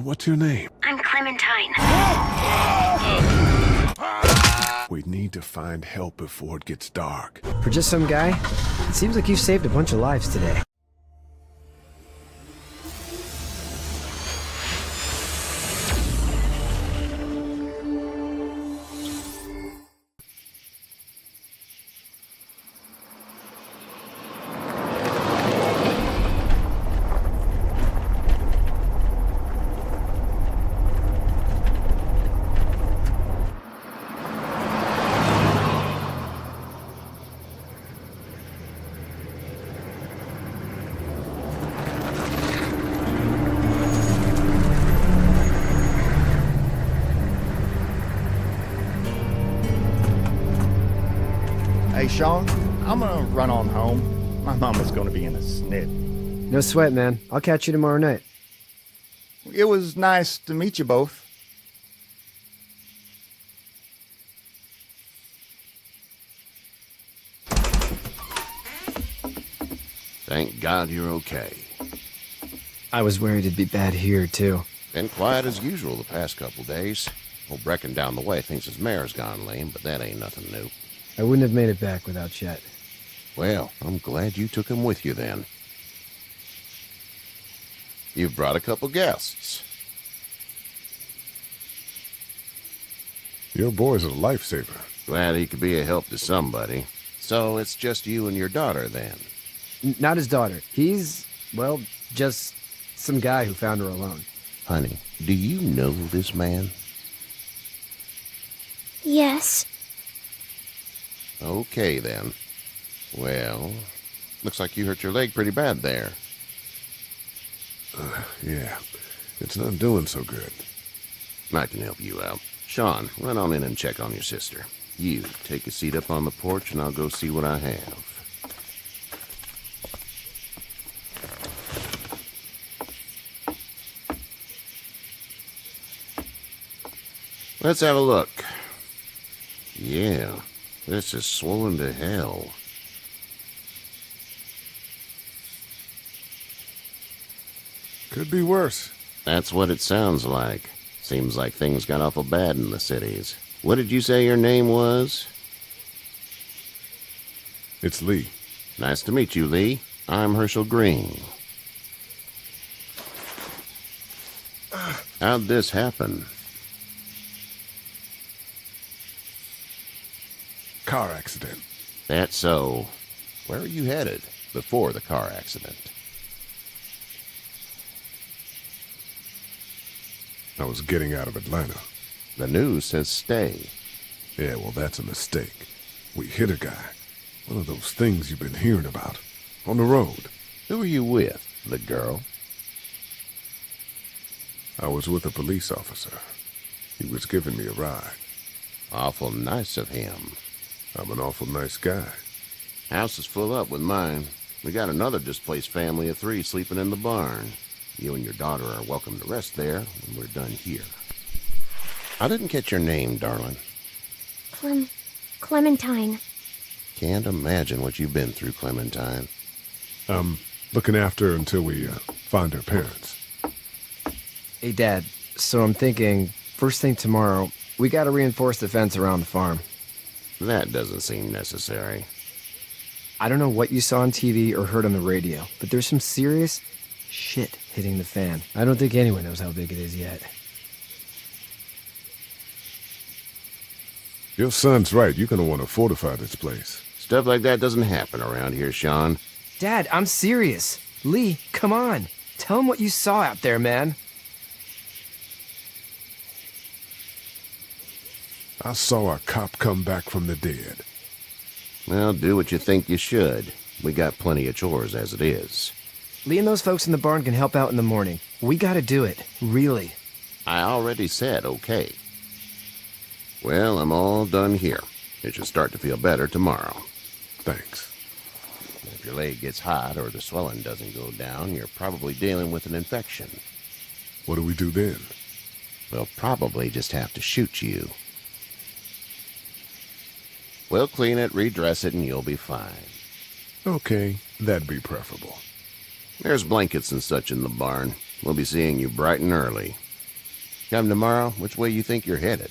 What's your name? I'm Clementine. We need to find help before it gets dark. For just some guy, it seems like you've saved a bunch of lives today. Hey, Sean, I'm gonna run on home. My mama's gonna be in a snit. No sweat, man. I'll catch you tomorrow night. It was nice to meet you both. Thank God you're okay. I was worried it'd be bad here, too. Been quiet as usual the past couple days. Old Brecken down the way thinks his mare's gone lame, but that ain't nothing new. I wouldn't have made it back without Chet. Well, I'm glad you took him with you then. You've brought a couple guests. Your boy's a lifesaver. Glad he could be a help to somebody. So it's just you and your daughter then? Not his daughter. He's, well, just some guy who found her alone. Honey, do you know this man? Yes. Okay, then. Well, looks like you hurt your leg pretty bad there. Yeah, it's not doing so good. I can help you out. Sean, run on in and check on your sister. You, take a seat up on the porch and I'll go see what I have. Let's have a look. Yeah, this is swollen to hell. Could be worse. That's what it sounds like. Seems like things got awful bad in the cities. What did you say your name was? It's Lee. Nice to meet you, Lee. I'm Herschel Green. How'd this happen? Car accident. That's so. Where are you headed before the car accident? I was getting out of Atlanta. The news says stay. Yeah, well, that's a mistake. We hit a guy. One of those things you've been hearing about. On the road. Who are you with? The girl? I was with a police officer. He was giving me a ride. Awful nice of him. I'm an awful nice guy. House is full up with mine. We got another displaced family of 3 sleeping in the barn. You and your daughter are welcome to rest there when we're done here. I didn't catch your name, darling. Clementine. Can't imagine what you've been through, Clementine. Looking after her until we find her parents. Hey, Dad, so I'm thinking, first thing tomorrow, we gotta reinforce the fence around the farm. That doesn't seem necessary. I don't know what you saw on TV or heard on the radio, but there's some serious shit hitting the fan. I don't think anyone knows how big it is yet. Your son's right. You're gonna want to fortify this place. Stuff like that doesn't happen around here, Sean. Dad, I'm serious. Lee, come on. Tell him what you saw out there, man. I saw a cop come back from the dead. Well, do what you think you should. We got plenty of chores as it is. Lee and those folks in the barn can help out in the morning. We gotta do it. Really. I already said okay. Well, I'm all done here. It should start to feel better tomorrow. Thanks. If your leg gets hot or the swelling doesn't go down, you're probably dealing with an infection. What do we do then? We'll probably just have to shoot you. We'll clean it, redress it, and you'll be fine. Okay, that'd be preferable. There's blankets and such in the barn. We'll be seeing you bright and early. Come tomorrow, which way you think you're headed?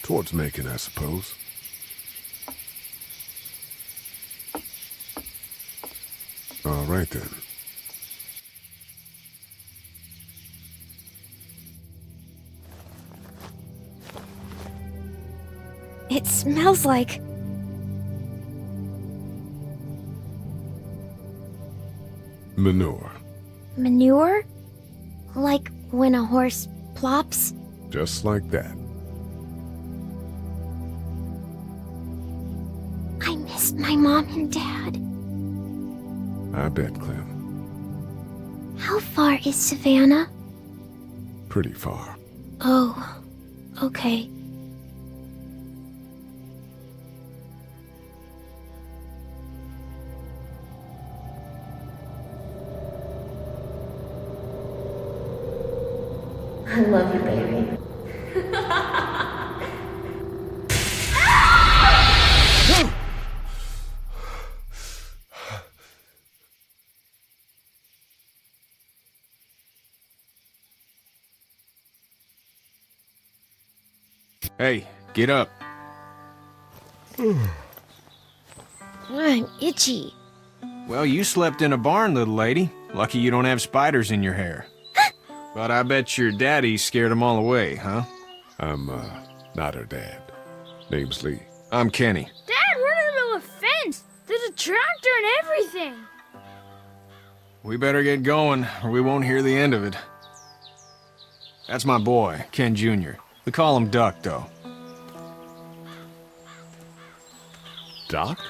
Towards Macon, I suppose. All right, then. It smells like... Manure. manure? Like when a horse plops? Just like that. I miss my mom and dad. I bet, Clem. How far is Savannah? Pretty far. Oh, okay. I love you, baby. Hey, get up. I'm itchy. Well, you slept in a barn, little lady. Lucky you don't have spiders in your hair. But I bet your daddy scared them all away, huh? I'm, not her dad. Name's Lee. I'm Kenny. Dad, we're in the middle of a fence. There's a tractor and everything. We better get going, or we won't hear the end of it. That's my boy, Ken Jr. We call him Duck, though. Doc?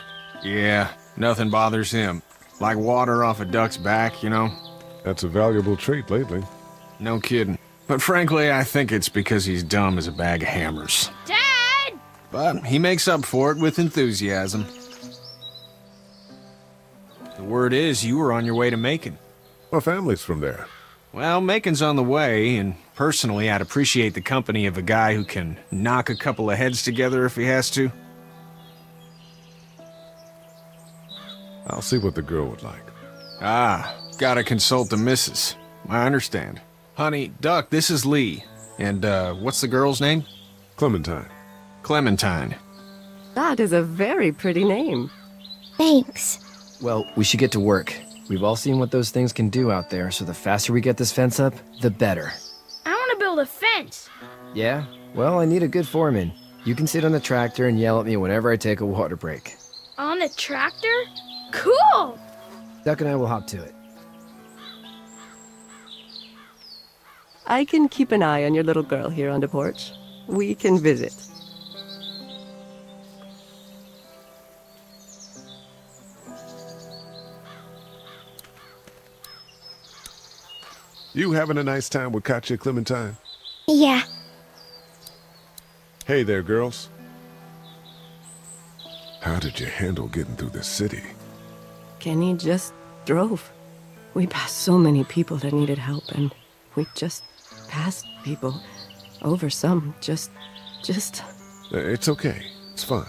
Yeah, nothing bothers him. Like water off a duck's back, you know? That's a valuable trait lately. No kidding. But frankly, I think it's because he's dumb as a bag of hammers. Dad! But he makes up for it with enthusiasm. The word is you were on your way to Macon. My family's from there. Well, Macon's on the way, and personally, I'd appreciate the company of a guy who can knock a couple of heads together if he has to. I'll see what the girl would like. Ah, gotta consult the missus. I understand. Honey, Duck, this is Lee. And, what's the girl's name? Clementine. Clementine. That is a very pretty name. Thanks. Well, we should get to work. We've all seen what those things can do out there, so the faster we get this fence up, the better. I want to build a fence. Yeah? Well, I need a good foreman. You can sit on the tractor and yell at me whenever I take a water break. On a tractor? Cool! Duck and I will hop to it. I can keep an eye on your little girl here on the porch. We can visit. You having a nice time with Katya, Clementine? Yeah. Hey there, girls. How did you handle getting through the city? Kenny just drove. We passed so many people that needed help, and we just passed people. Over some, just... It's okay. It's fine.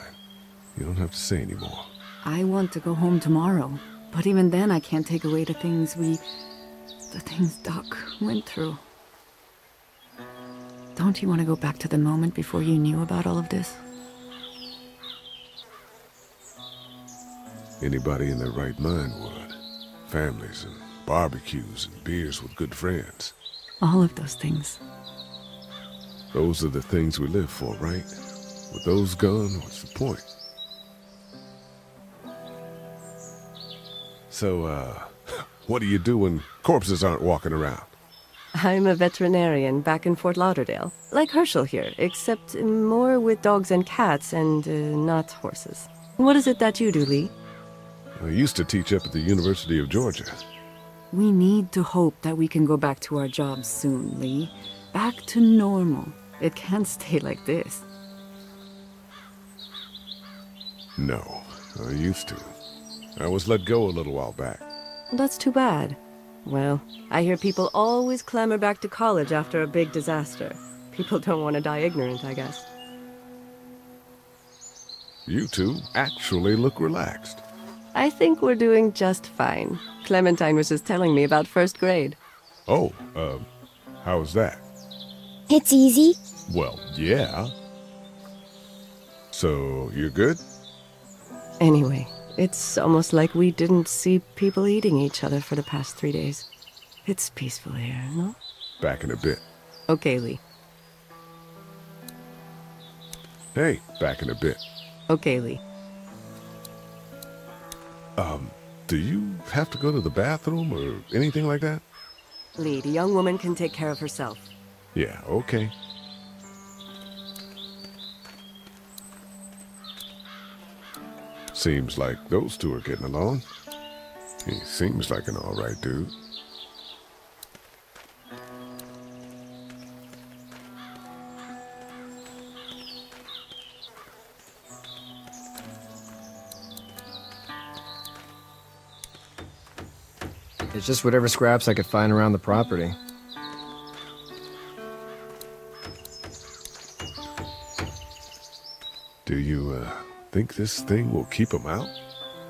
You don't have to say anymore. I want to go home tomorrow, but even then I can't take away the things Doc went through. Don't you want to go back to the moment before you knew about all of this? Anybody in their right mind would. Families and barbecues and beers with good friends. All of those things. Those are the things we live for, right? With those gone, what's the point? So, what do you do when corpses aren't walking around? I'm a veterinarian back in Fort Lauderdale. Like Herschel here, except more with dogs and cats and not horses. What is it that you do, Lee? I used to teach up at the University of Georgia. We need to hope that we can go back to our jobs soon, Lee. Back to normal. It can't stay like this. No, I used to. I was let go a little while back. That's too bad. Well, I hear people always clamor back to college after a big disaster. People don't want to die ignorant, I guess. You two actually look relaxed. I think we're doing just fine. Clementine was just telling me about first grade. Oh, how was that? It's easy. Well, yeah. So, you're good? Anyway, it's almost like we didn't see people eating each other for the past 3 days. It's peaceful here, no? Back in a bit. Okay, Lee. Hey, back in a bit. Okay, Lee. Do you have to go to the bathroom or anything like that? Lee, the young woman can take care of herself. Yeah, okay. Seems like those two are getting along. He seems like an alright dude. It's just whatever scraps I could find around the property. Do you, think this thing will keep him out?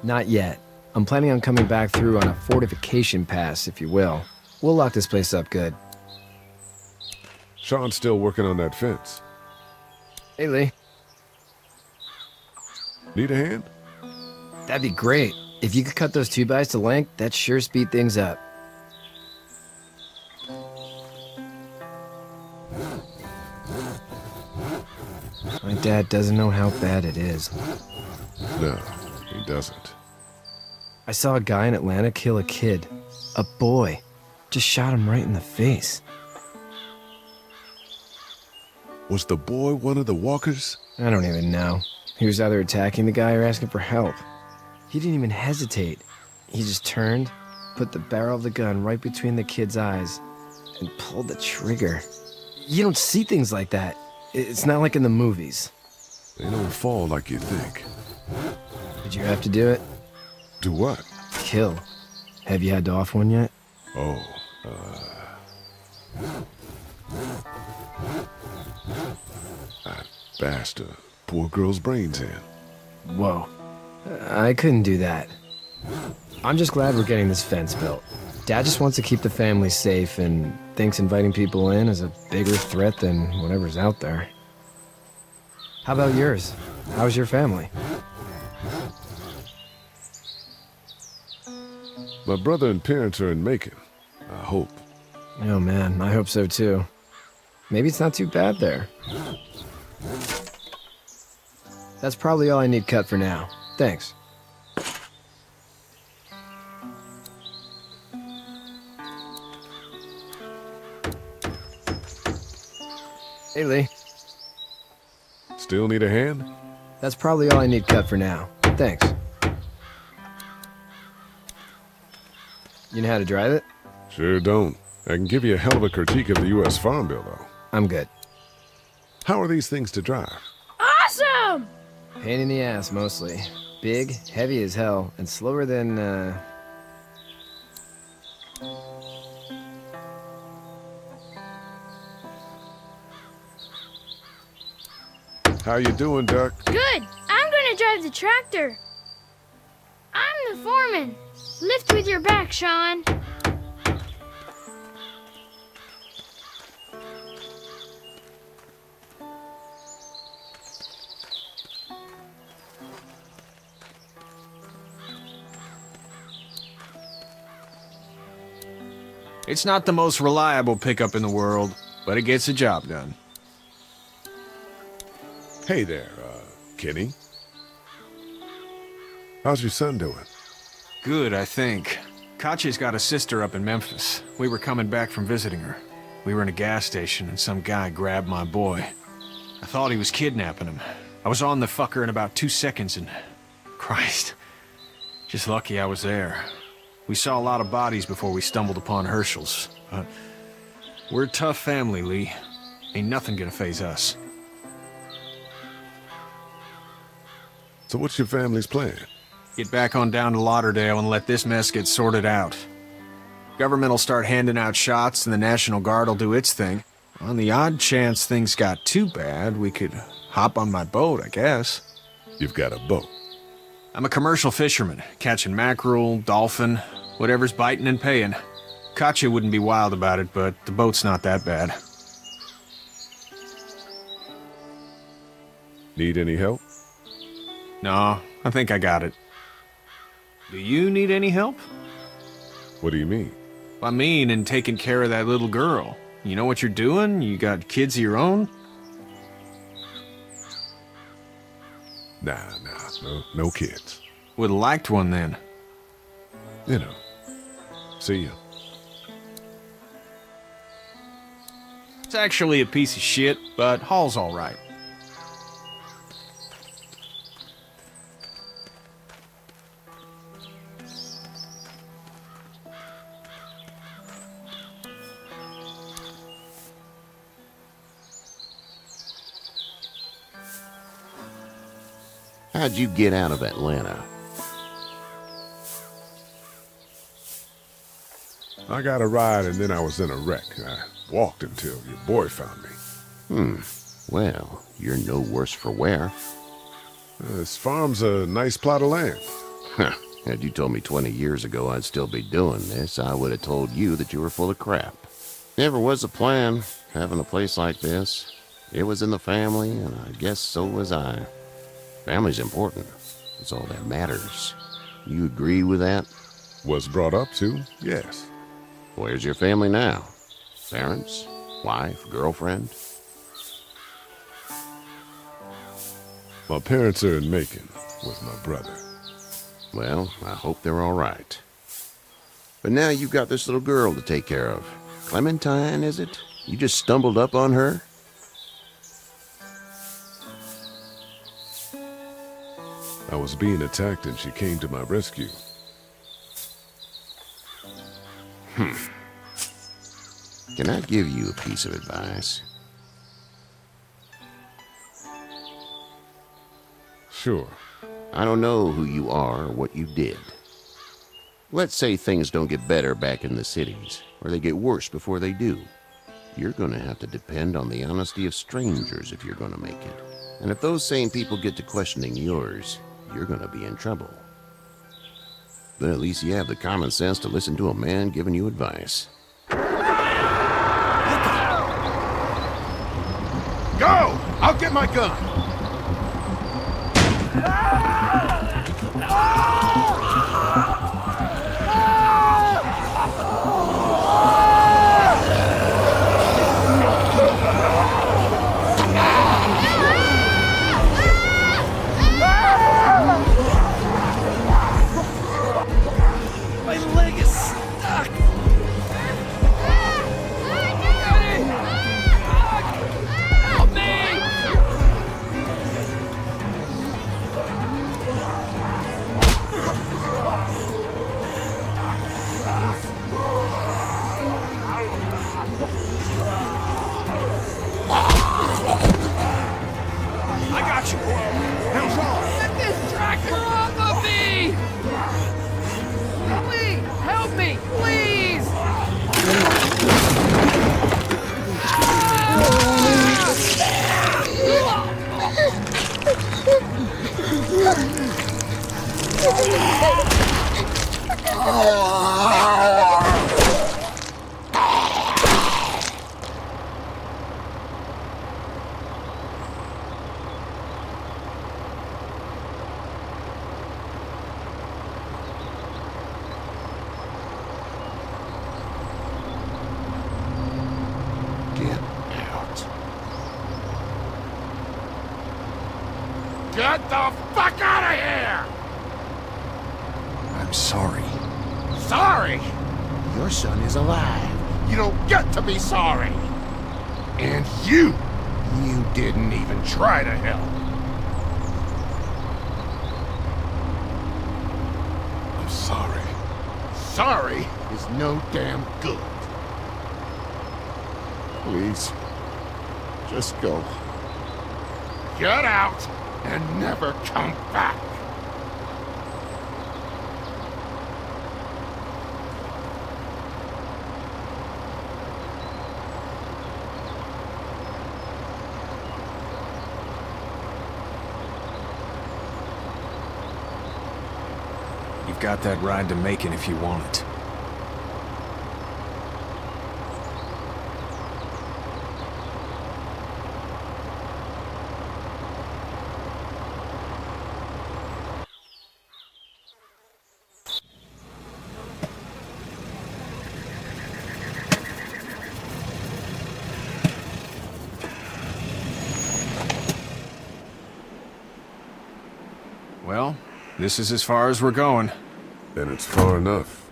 Not yet. I'm planning on coming back through on a fortification pass, if you will. We'll lock this place up good. Sean's still working on that fence. Hey, Lee. Need a hand? That'd be great. If you could cut those 2x to length, that'd sure speed things up. My dad doesn't know how bad it is. No, he doesn't. I saw a guy in Atlanta kill a kid. A boy. Just shot him right in the face. Was the boy one of the walkers? I don't even know. He was either attacking the guy or asking for help. He didn't even hesitate. He just turned, put the barrel of the gun right between the kid's eyes, and pulled the trigger. You don't see things like that. It's not like in the movies. They don't fall like you think. Did you have to do it? Do what? Kill. Have you had to off one yet? Oh, I bashed a poor girl's brains in. Whoa. I couldn't do that. I'm just glad we're getting this fence built. Dad just wants to keep the family safe and thinks inviting people in is a bigger threat than whatever's out there. How about yours? How's your family? My brother and parents are in Macon. I hope. Oh man, I hope so too. Maybe it's not too bad there. That's probably all I need cut for now. Thanks. Hey, Lee. Still need a hand? That's probably all I need cut for now. Thanks. You know how to drive it? Sure don't. I can give you a hell of a critique of the U.S. Farm Bill, though. I'm good. How are these things to drive? Awesome! Pain in the ass, mostly. Big, heavy as hell, and slower than, How you doing, Duck? Good! I'm gonna drive the tractor. I'm the foreman. Lift with your back, Sean. It's not the most reliable pickup in the world, but it gets the job done. Hey there, Kenny. How's your son doing? Good, I think. Katya's got a sister up in Memphis. We were coming back from visiting her. We were in a gas station and some guy grabbed my boy. I thought he was kidnapping him. I was on the fucker in about 2 seconds and... Christ. Just lucky I was there. We saw a lot of bodies before we stumbled upon Herschel's. But we're a tough family, Lee. Ain't nothing gonna faze us. So what's your family's plan? Get back on down to Lauderdale and let this mess get sorted out. Government will start handing out shots and the National Guard will do its thing. On the odd chance things got too bad, we could hop on my boat, I guess. You've got a boat. I'm a commercial fisherman, catching mackerel, dolphin, whatever's biting and paying. Katya wouldn't be wild about it, but the boat's not that bad. Need any help? No, I think I got it. Do you need any help? What do you mean? I mean, in taking care of that little girl. You know what you're doing? You got kids of your own? Nah, no kids. Would've liked one then. You know. See ya. It's actually a piece of shit, but Hall's all right. How'd you get out of Atlanta? I got a ride and then I was in a wreck. I walked until your boy found me. Well, you're no worse for wear. This farm's a nice plot of land. Huh. Had you told me 20 years ago I'd still be doing this, I would have told you that you were full of crap. Never was a plan, having a place like this. It was in the family, and I guess so was I. Family's important. It's all that matters. You agree with that? Was brought up to, yes. Where's your family now? Parents? Wife? Girlfriend? My parents are in Macon with my brother. Well, I hope they're all right. But now you've got this little girl to take care of. Clementine, is it? You just stumbled up on her? I was being attacked and she came to my rescue. Can I give you a piece of advice? Sure. I don't know who you are or what you did. Let's say things don't get better back in the cities, or they get worse before they do. You're gonna have to depend on the honesty of strangers if you're gonna make it. And if those same people get to questioning yours, you're gonna be in trouble. But at least you have the common sense to listen to a man giving you advice. Go! I'll get my gun! My leg is stuck! Help me! I got you! Hell's on! Get this tractor off of me! Please, help me, please! Get out. Get the fuck out of here! I'm sorry. Sorry? Your son is alive. You don't get to be sorry. And you didn't even try to help. I'm sorry. Sorry is no damn good. Please, just go. Get out and never come back. You've got that ride to Macon if you want it. This is as far as we're going. Then it's far enough.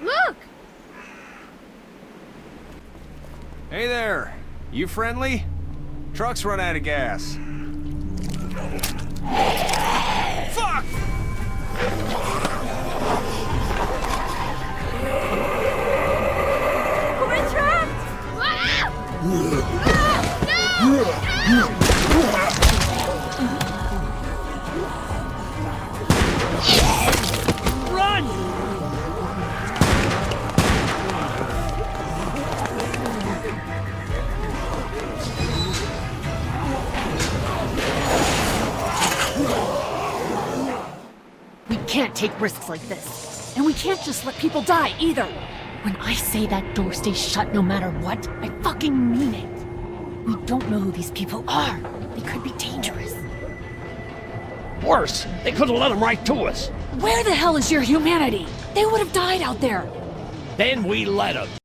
Look! Hey there. You friendly? Truck's run out of gas. Fuck! We're trapped! Ah! We can't take risks like this. And we can't just let people die, either. When I say that door stays shut no matter what, I fucking mean it. We don't know who these people are. They could be dangerous. Worse, they could have let them right to us. Where the hell is your humanity? They would have died out there. Then we let them.